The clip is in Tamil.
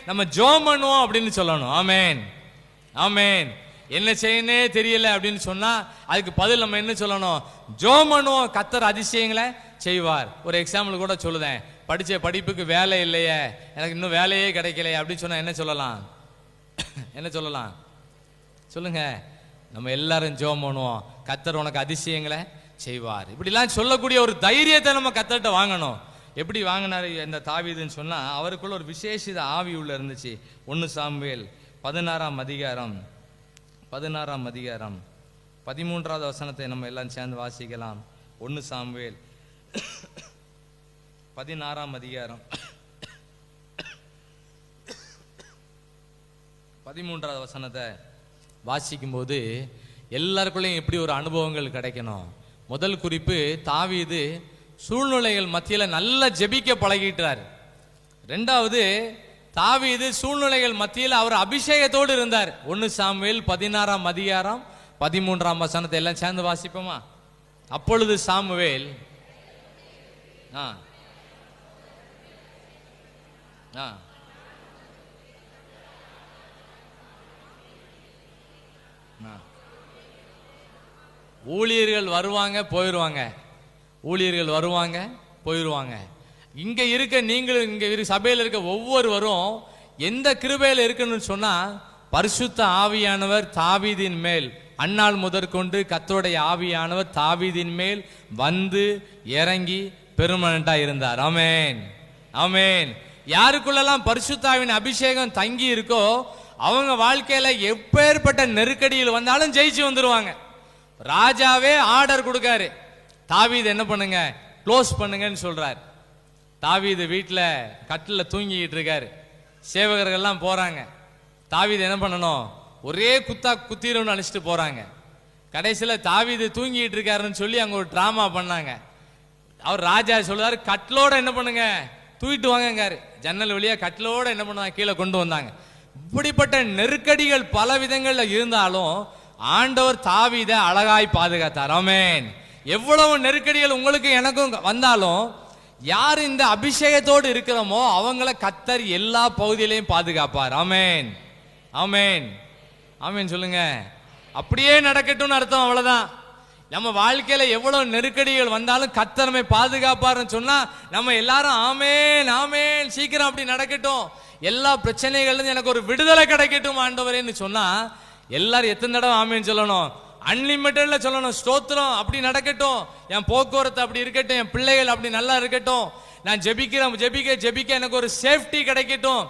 நம்ம ஜெபம் பண்ணுவோம் அப்படின்னு சொல்லணும். ஆமென் ஆமென். என்ன செய்யனே தெரியல அப்படின்னு சொன்னா அதுக்கு பதில் நம்ம என்ன சொல்லணும்? ஜெபம் பண்ணுவோம், கர்த்தர் அதிசயங்களை செய்வார். ஒரு எக்ஸாம்பிள் கூட சொல்லுதேன். படிச்ச படிப்புக்கு வேலை இல்லையே, எனக்கு இன்னும் வேலையே கிடைக்கலையே அப்படின்னு சொன்னா என்ன சொல்லலாம்? என்ன சொல்லலாம் சொல்லுங்க? நம்ம எல்லாரும் ஜெபம் பண்ணுவோம், கர்த்தர் உனக்கு அதிசயங்களை செய்வார். இப்படிலாம் சொல்லக்கூடிய ஒரு தைரியத்தை நம்ம கர்த்தர்ட்ட வாங்கணும். எப்படி வாங்கினாரு இந்த தாவீதுன்னு சொன்னா, அவருக்குள்ள ஒரு விசேஷித ஆவி உள்ள இருந்துச்சு. 1 சாமுவேல் 16ஆம் அதிகாரம் 13வது வசனத்தை நம்ம எல்லாம் சேர்ந்து வாசிக்கலாம். 1 சாமுவேல் 16ஆம் அதிகாரம் 13வது வசனத்தை வாசிக்கும் போது எல்லாருக்குள்ளேயும் எப்படி ஒரு அனுபவங்கள் கிடைக்கணும். முதல் குறிப்பு, தாவீது சூழ்நிலைகள் மத்தியில நல்லா ஜெபிக்க பழகிட்டார். ரெண்டாவது, தாவீது சூழ்நிலைகள் மத்தியில் அவர் அபிஷேகத்தோடு இருந்தார். 1 சாமுவேல் 16ஆம் அதிகாரம் 13ஆம் வசனத்தை எல்லாம் சேர்ந்து வாசிப்போமா? அப்பொழுது சாமுவேல் ஊழியர்கள் வருவாங்க போயிடுவாங்க, ஊழியர்கள் வருவாங்க போயிடுவாங்க. இங்க இருக்க நீங்களும் இங்க சபையில் இருக்க ஒவ்வொருவரும் எந்த கிருபையில இருக்குன்னு சொன்னா, பரிசுத்த ஆவியானவர் தாவீதின் மேல் அந்நாள் முதற்கொண்டு கர்த்தருடைய ஆவியானவர் தாவீதின் மேல் வந்து இறங்கி பெர்மனண்டா இருந்தார். ஆமென் ஆமென். யாருக்குள்ளெல்லாம் பரிசுத்தாவின் அபிஷேகம் தங்கி இருக்கோ அவங்க வாழ்க்கையில எப்பேற்பட்ட நெருக்கடியில் வந்தாலும் ஜெயிச்சு வந்துருவாங்க. ராஜாவே ஆர்டர் கொடுக்காரு, தாவீது என்ன பண்ணுங்க, க்ளோஸ் பண்ணுங்கன்னு சொல்றாரு. தாவீது வீட்டில் கட்டில் தூங்கிட்டு இருக்காரு. சேவகர்கள்லாம் போறாங்க. தாவீது என்ன பண்ணணும், ஒரே குத்திரம்னு அழைச்சிட்டு போறாங்க. கடைசியில் தாவீது தூங்கிட்டு இருக்காருன்னு சொல்லி அங்க ஒரு டிராமா பண்ணாங்க. அவர் ராஜா சொல்றாரு, கட்டிலோட என்ன பண்ணுங்க, தூக்கிட்டு வாங்கங்காரு. ஜன்னல் வழியா கட்டிலோட என்ன பண்ணுவாங்க, கீழே கொண்டு வந்தாங்க. இப்படிப்பட்ட நெருக்கடிகள் பல விதங்கள்ல இருந்தாலும் ஆண்டவர் தாவீதை அழகாய் பாதுகாத்தார். ஆமென். எவ்வளவு நெருக்கடிகள் உங்களுக்கு எனக்கும் வந்தாலும் யார் இந்த அபிஷேகத்தோடு இருக்கிறோமோ அவங்கள கர்த்தர் எல்லா பகுதியிலையும் பாதுகாப்பார். ஆமென் ஆமென் ஆமென் சொல்லுங்க. அப்படியே நடக்கட்டும்னு அர்த்தம், அவ்வளவுதான். நம்ம வாழ்க்கையில எவ்வளவு நெருக்கடிகள் வந்தாலும் கர்த்தர் நம்மை பாதுகாப்பாருன்னு சொன்னா நம்ம எல்லாரும் ஆமென் ஆமென், சீக்கிரம் அப்படி நடக்கட்டும், எல்லா பிரச்சனைகள்ல எனக்கு ஒரு விடுதலை கிடைக்கட்டும் ஆண்டவரேன்னு சொன்னா எல்லாரும் எத்தனை தடவை ஆமென் சொல்லணும்? அன்லிமிட்டட்ல சொல்லணும். ஸ்தோத்திரம், அப்படி நடக்கட்டும், என் போக்குவரத்து அப்படி இருக்கட்டும், என் பிள்ளைகள் அப்படி நல்லா இருக்கட்டும், நான் ஜெபிக்கிறேன், ஜெபிக்க ஜெபிக்க எனக்கு ஒரு சேஃப்டி கிடைக்கட்டும்,